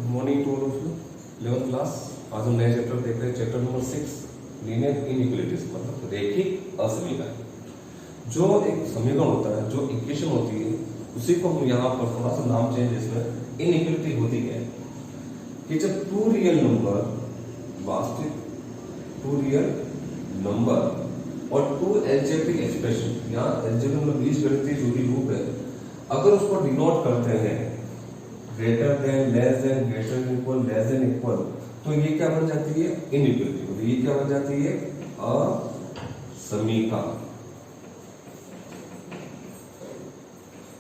Good morning to all of you. 11th class. आज हम नए चैप्टर देख रहे हैं, चैप्टर नंबर 6, लीनियर इनइक्वालिटीज, मतलब रैखिक असमीकरण। जो एक समीकरण होता है, जो इक्वेशन होती है, उसी को हम यहाँ पर थोड़ा सा नाम चेंज, इसमें इनइक्वालिटी होती है कि जब टू रियल नंबर, वास्तविक टू रियल नंबर और टू अलजेब्रिक एक्सप्रेशन, यहाँ अलजेब्रिक मतलब बीजगणितीय जो भी रूप है, अगर उसको डिनोट करते हैं greater than, less than, greater than equal, less than equal, तो ये क्या बन जाती है? इनइक्वालिटी। तो ये क्या बन जाती है? असमीकरण।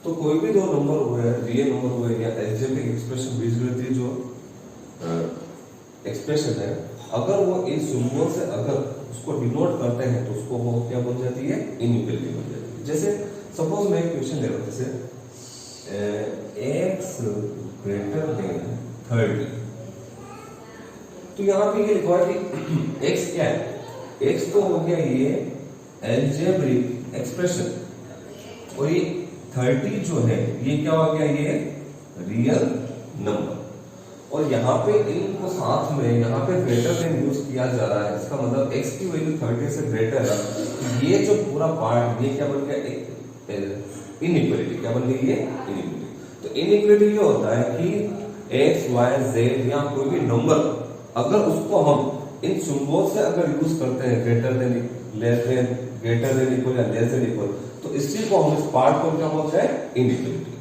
तो कोई भी दो नंबर हुए, रियल नंबर हुए या अलजेब्रिक एक्सप्रेशन, बीजगणितीय जो एक्सप्रेशन है, अगर वो इस सिंबल से अगर उसको डिनोट करते हैं तो उसको वो क्या बन जाती है? इनइक्वालिटी बन जाती है। जैसे सपोज मैं एक क्वेश्चन ले रहा हूं, जैसे x ग्रेटर देन 30, तो यहाँ पे ये लिखा है कि x क्या है? x तो हो गया ये अलजेब्रिक एक्सप्रेशन, और ये 30 जो है ये क्या हो गया? ये रियल नंबर। और यहाँ पे इनको साथ में यहाँ पे ग्रेटर देन यूज किया जा रहा है, इसका मतलब x की वैल्यू 30 से ग्रेटर है। ये जो पूरा पार्ट ये क्या बन गया? इनइक्वालिटी। क्या बन गई? ये इनइक्वालिटी। तो इनइक्वालिटी ये होता है कि x, y, z या कोई भी नंबर, अगर उसको हम इन सिंबल से अगर यूज करते हैं, greater than, less than, greater than equal या लेस देन इक्वल, तो इसी को हम, इस पार्ट को क्या बोलते हैं? इनइक्वालिटी।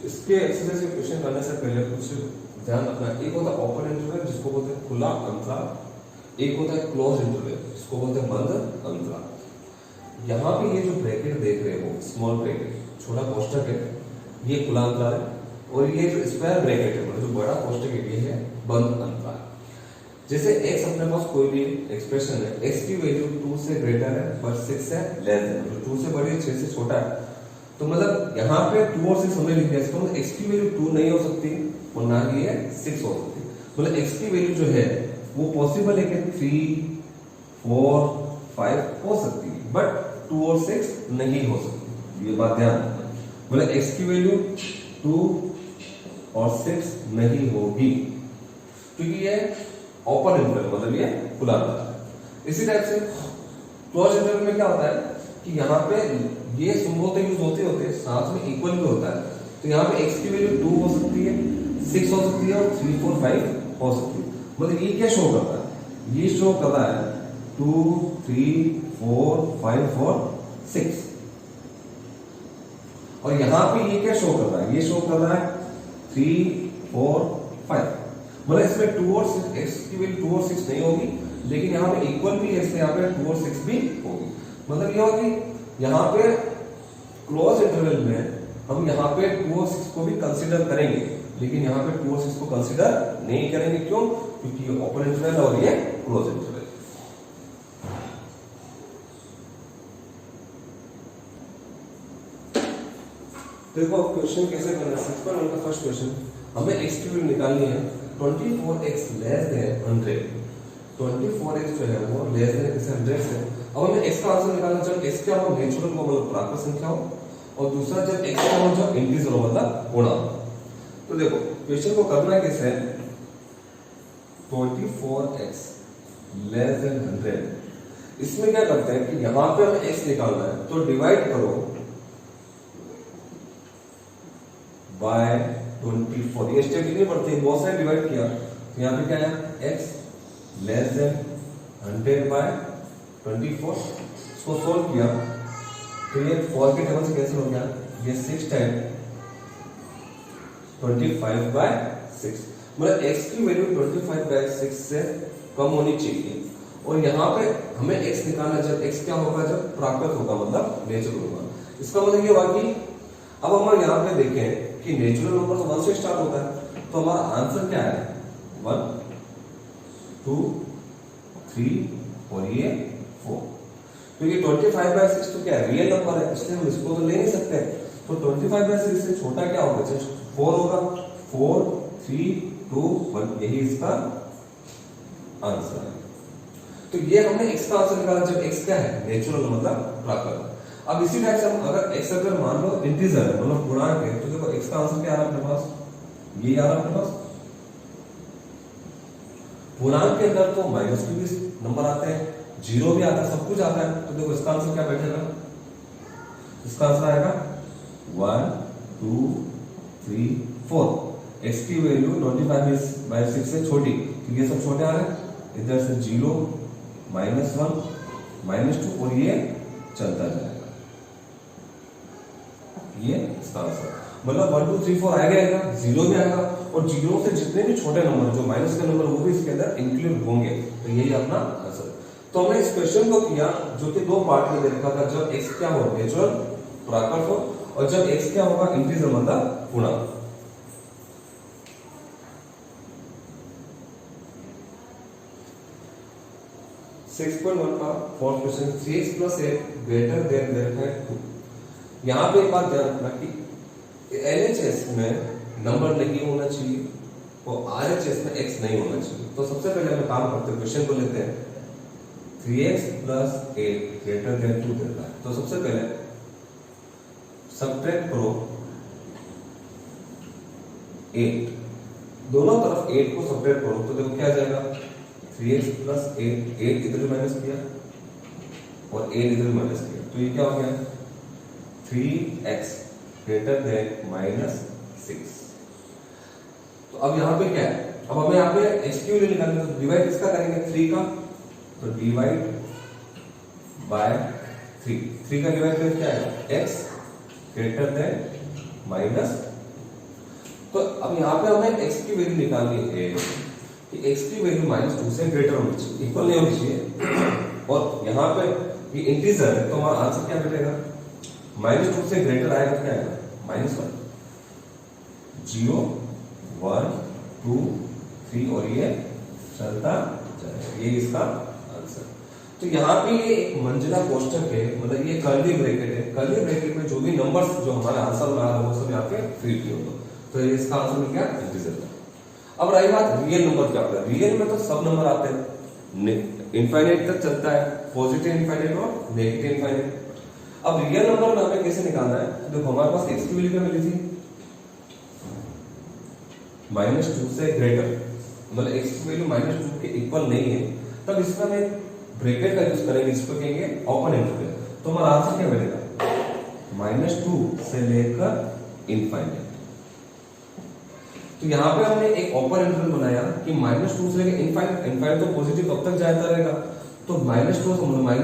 इसके एक्सरसाइज के क्वेश्चन करने से पहले कुछ ध्यान रखना। एक होता है ओपन इंटरवल, जिसको बोलते हैं खुला अंतराल, एक होता है क्लोज इंटरवल, जिसको बोलते हैं बंद अंतराल। यहाँ पे ये जो ब्रैकेट देख रहे हो, स्मॉल ब्रैकेट, छोटा कोष्ठक है, ये खुला अंतराल है, और ये जो स्क्वायर ब्रैकेट है, जो बड़ा कोष्ठक है, ये है बंद अंतराल। जैसे x अपने पास कोई भी एक्सप्रेशन है, x की वैल्यू 2 से ग्रेटर है पर 6 से लेस है, जो 2 से बड़ी है 6 से छोटा है, तो मतलब यहाँ पे 2 और 6 हमने लिख दिया, इसका मतलब x की वैल्यू 2 नहीं हो सकती और ना ही है 6 हो सकती। मतलब x की वैल्यू जो है वो पॉसिबल है कि 3, 4, 5 हो सकती है, बट 2 और 6 नहीं हो सकती। ये बात ध्यान रखना। मतलब x की वैल्यू 2 और 6 नहीं होगी, क्योंकि ये ओपन इंटरवल, मतलब ये खुला है। इसी टाइप से क्लोज इंटरवल में क्या होता है कि यहाँ पे ये सिंबल तो यूज होते होते साथ में इक्वल भी होता है, तो यहाँ पे x की वैल्यू 2 हो सकती है, 6 हो सकती है और 3, 4, 5 हो सकती है। मतलब ये क्या शो करता है? ये शो करता है 2, 3, 4, 5 और 6। और यहाँ पे ये क्या शो कर रहा है? ये शो कर रहा है 3, 4, 5। मतलब इसमें 2 और 6, x की वैल्यू 2 और 6 नहीं होगी, लेकिन यहाँ पे इक्वल भी है, इसलिए यहाँ पे 2 और 6 भी होगी। मतलब ये होगी यहाँ पे क्लोज इंटरवल में हम यहाँ पे 2 और 6 को भी कंसीडर करेंगे, लेकिन यहाँ पे 2 और 6 को कंसीडर नहीं करेंगे। क्यों? क्योंकि ये ओपन इंटरवल और ये क्लोज इंटरवल। देखो क्वेश्चन कैसे करना है। सिंपल उनका फर्स्ट क्वेश्चन, हमें x की वैल्यू निकालनी है 24x लेस देन 100। 24x जो है वो लेस देन 100 से। अब हमें x का आंसर निकालना चाहिए। x क्या हो? नेचुरल को मतलब प्राकृत संख्या हो, और दूसरा जब x क्या हो? जो इंटीजर हो, मतलब पूर्णांक। तो देखो क्वेश्चन को करना कैसे है? 24x लेस देन 100, इसमें क्या करते हैं कि यहाँ पे हमें x निकालना है, तो डिवाइड करो बाय 24। ये स्टेप लिखनी पड़ती है, बहुत सारे डिवाइड किया, तो यहाँ पे क्या है? x less than 100 by 24। इसको सोल्व किया तो ये 4 के टेबल से कैंसिल हो गया, ये 6 टाइम 25 बाय 6। मतलब x की वैल्यू 25 बाय 6 से कम होनी चाहिए, और यहाँ पे हमें x निकालना, जब x क्या होगा? जब प्राकृत होगा, मतलब नेचुरल होगा। इसका मतलब ये हुआ कि अब हम यहाँ पे देखें कि नेचुरल नंबर तो 1 से स्टार्ट होता है, तो हमारा आंसर क्या है? 1, 2, 3 और ये 4। क्योंकि 25 बाय 6 तो क्या है? रियल नंबर है, इसलिए हम इसको तो ले नहीं सकते। तो 25 बाय 6 से छोटा क्या होगा? जस्ट 4 होगा। 4, 3, 2, 1, यही इसका आंसर है। तो ये हमने x का आंसर निकाला, जब x क्या है? नेचुरल मतलब प्राकृत। अब इसी टाइप से हम अगर x अगर मान लो इंटीजर है मतलब पूर्णांक है तो देखो x का आंसर क्या आ रहा है अपने पास, ये आ रहा है अपने पास। पूर्णांक के अंदर तो माइनस के भी नंबर आते हैं, जीरो भी आता है, सब कुछ आता है, तो देखो इसका आंसर क्या बैठेगा, इसका आंसर आएगा 1 2 3 4। x की वैल्यू 25/6 से छोटी क्योंकि ये सब छोटे आ रहे हैं, इधर से 0 -1 -2 और ये चलता जाएगा, ये इसका आंसर मतलब 1 2 3 4 आएगा, जीरो भी आएगा और जीरो से जितने भी छोटे नंबर जो माइनस के नंबर वो भी इसके अंदर इंक्लूड होंगे, तो यही अपना आंसर। तो हमने इस क्वेश्चन को किया जो कि दो पार्ट में दे रखा था, जब x क्या हो नेचुरल प्राकृत हो और जब x क्या होगा इंटीजर मतलब पूर्णांक। का fourth question 3x + 8 greater than verified 2। यहां पे एक बात ध्यान रखना कि LHS में नंबर नहीं होना चाहिए और RHS में x नहीं होना चाहिए। तो सबसे पहले हम काम करते हैं, क्वेश्चन को लेते हैं 3x + 8 ग्रेटर देन 2 देता है, तो सबसे पहले सब्ट्रैक्ट करो 8, दोनों तरफ 8 को सब्ट्रैक्ट करो तो देखो क्या आ जाएगा 3x + 8, 8 इधर भी माइनस किया और 8 इधर भी माइनस किया, तो ये क्या हो गया 3x ग्रेटर देन -6। तो अब यहां पे क्या है, अब हमें यहां पे x की वैल्यू निकालनी है, तो डिवाइड किसका करेंगे 3 का, तो डिवाइड बाय 3, 3 का डिवाइड करके क्या आएगा x ग्रेटर देन माइनस। तो अब यहां पे हमें x की वैल्यू निकालनी है कि x की वैल्यू -2 से ग्रेटर होनी चाहिए, इक्वल नहीं होनी चाहिए, और यहां पे ये इंटीजर है तो हमारा आंसर क्या बैठेगा -2 से ग्रेटर आएगा, क्या आएगा -1, 0 1 2 3 और ये चलता जाएगा, ये इसका आंसर। तो यहाँ पे ये एक मंजिला कोष्ठक है, मतलब ये कर्ली ब्रैकेट है, कर्ली ब्रैकेट में जो भी नंबर्स जो हमारे आंसर में आ रहा है वो सब यहाँ पे फिल किए होगा, तो ये इसका आंसर में क्या इंटीजर है। अब रही बात रियल नंबर क्या होता है, रियल में तो सब नंबर आते हैं, इनफाइनाइट तक चलता है, पॉजिटिव इनफाइनाइट और नेगेटिव इनफाइनाइट। अब रियल नंबर में हमें कैसे निकालना है, देखो हमारे पास x की वैल्यू क्या मिली थी -2 से ग्रेटर, मतलब x की वैल्यू -2 के इक्वल नहीं है, तब इसमें हमें ब्रैकेट का यूज करेंगे, इसको कहेंगे ओपन इंटरवल, तो हमारा आंसर क्या बनेगा -2 से लेकर इनफाइनाइट। तो यहाँ पे हमने एक ओपन इंटरवल बनाया कि -2 से लेकर इनफाइनाइट, इनफाइनाइट तो पॉजिटिव कब तक जाता रहेगा, तो -2 से -1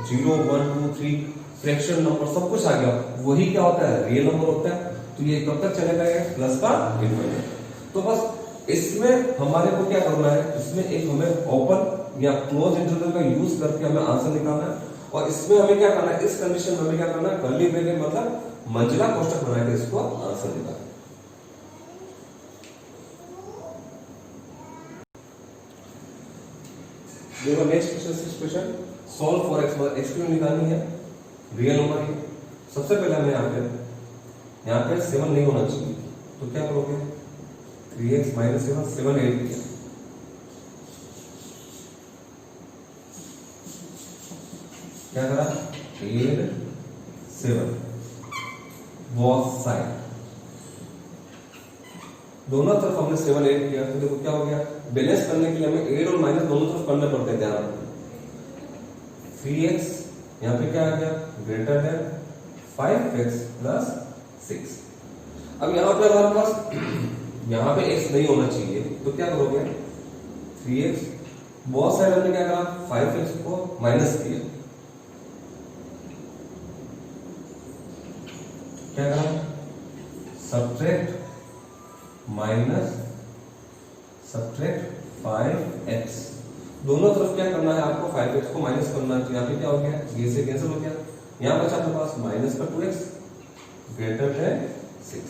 -0 1 2 3 फ्रैक्शन नंबर सब कुछ आ गया, वही क्या होता है रियल नंबर होता है, तो ये कब तक चलेगा प्लस का इनफाइनाइट। तो बस इसमें हमारे को क्या करना है, इसमें एक हमें ओपन या क्लोज इंटरवल का यूज करके हमें आंसर निकालना है, और इसमें हमें क्या करना है, इस कंडीशन में हमें क्या करना है कर्ली ब्रैकेट मतलब मंजिला कोष्ठक बनाकर इसको आंसर निकालना। देखो next question solve for x, मतलब x की वैल्यू निकालनी है, रियल नंबर है। सबसे पहले हमें यहाँ पे 7 नहीं होना चाहिए, तो क्या करोगे 3x - 7 7 8 किया, क्या करा 8 7 बोथ साइड, दोनों तरफ हमने 7 8 किया, तो देखो क्या हो गया, बैलेंस करने के लिए हमें 8 और माइनस दोनों तरफ करने पड़ते हैं, ध्यान रखना 3x यहाँ पे क्या आ गया ग्रेटर देन 5x + 6। अब यहाँ पे हमारे पास यहाँ पे x नहीं होना चाहिए, तो क्या करोगे 3x, बहुत साइड हमने क्या करा 5x को माइनस किया, क्या करा सब्ट्रैक्ट -5x, दोनों तरफ क्या करना है आपको 5x को माइनस करना है, तो यहाँ पे क्या हो गया ये से कैंसिल हो गया, यहाँ बचा आपके पास -2x ग्रेटर देन 6।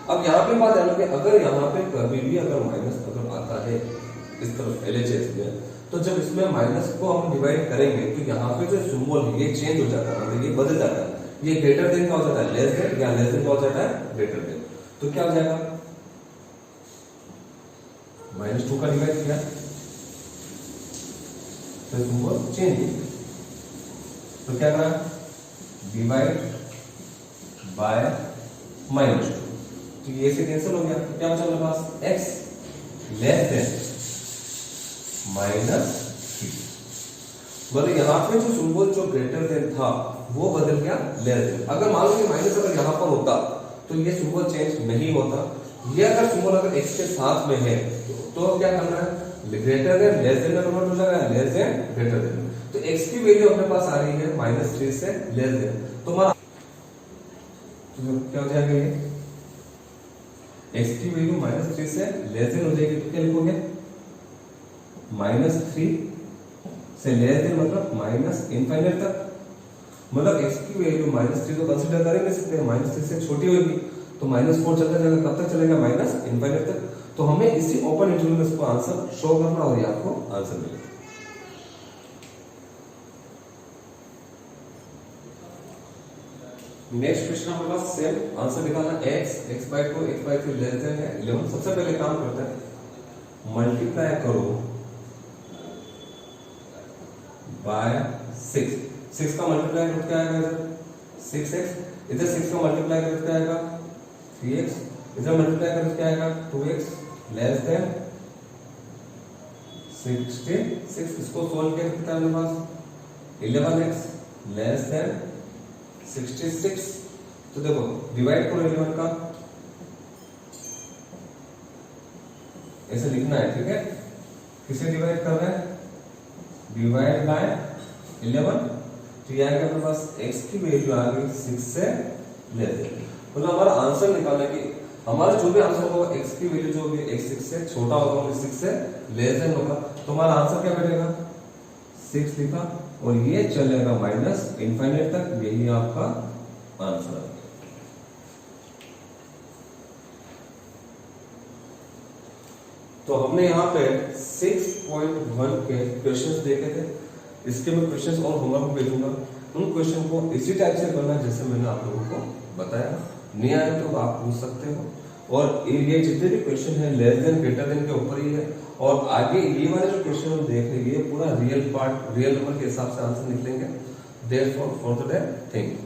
अब यहाँ पे बात है कि अगर यहाँ पे कभी भी अगर माइनस अगर आता है इस तरफ LHS में, तो जब इसमें माइनस को हम डिवाइड करेंगे तो यहाँ पे जो सिंबल है ये चेंज हो जाता है, मतलब ये बदल जाता है, ये ग्रेटर देन का हो जाता है लेस देन, या लेस देन का हो जाता है ग्रेटर देन, तो क्या हो जाएगा -2 का डिवाइड किया तो सिंबल चेंज, तो क्या करा डिवाइड बाय -2, तो ये से कैंसिल हो गया, क्या बचा मेरे पास x लेस देन -3। मतलब यहाँ पे जो सिंबल जो ग्रेटर देन था वो बदल गया लेस देन। अगर मान लो कि माइनस अगर यहाँ पर होता तो ये सिंबल चेंज नहीं होता। ये अगर सिंबल अगर x के साथ में है तो क्या करना है, ग्रेटर देन लेस देन में कन्वर्ट हो जाएगा, लेस देन ग्रेटर देन। तो x की वैल्यू अपने पास आ रही है -3 से लेस देन, तो हमारा क्या हो जाएगा, ये x की वैल्यू -3 से लेस देन हो जाएगी, तो क्या लिखोगे -3 से लेस देन मतलब -∞ तक। मतलब x की वैल्यू -3 तो कंसीडर कर नहीं सकते, -3 से छोटी होगी, तो -4 चलता जाएगा, कब तक चलेगा, -∞ तक। तो हमें इसी ओपन इंटरवल में इसको आंसर शो करना और ये आपको आंसर मिलेगा। नेक्स्ट क्वेश्चन हमारे पास सेम आंसर निकालना, x/2 x/3 लेस देन है 11। सबसे पहले काम करते हैं, मल्टीप्लाई करो बाय 6। 6 का मल्टीप्लाई करो क्या आएगा, इधर 6x, इधर 6 का मल्टीप्लाई करो क्या आएगा 3x, इधर मल्टीप्लाई करो क्या आएगा 2x लेस देन 66। इसको सोल्व किया कितना है मेरे पास 11x लेस देन 66। तो देखो डिवाइड करो 11 का, ऐसे लिखना है, ठीक है। किसे डिवाइड कर रहे हैं, डिवाइड बाय 11, तो ये आएगा मेरे पास x की वैल्यू आ गई 6 से लेस देन। मतलब हमारा आंसर निकालना कि हमारा जो भी आंसर होगा x की वैल्यू जो भी x 6 से छोटा होगा, 6 से लेस देन होगा, तो हमारा आंसर क्या बैठेगा 6 लिखा और ये चलेगा -∞ तक, यही आपका आंसर है। तो हमने यहाँ पे 6.1 के क्वेश्चंस देखे थे। इसके मैं क्वेश्चंस और होमवर्क भेजूंगा, उन क्वेश्चन को इसी टाइप से करना जैसे मैंने आप लोगों को बताया। नहीं आया तो आप पूछ सकते हो। और ये जितने भी क्वेश्चन है लेस देन ग्रेटर देन के ऊपर ही है, और आगे ये वाले जो क्वेश्चन हम देख रहे हैं ये पूरा रियल पार्ट, रियल नंबर के हिसाब से आंसर निकलेंगे। Therefore for the day, thank you.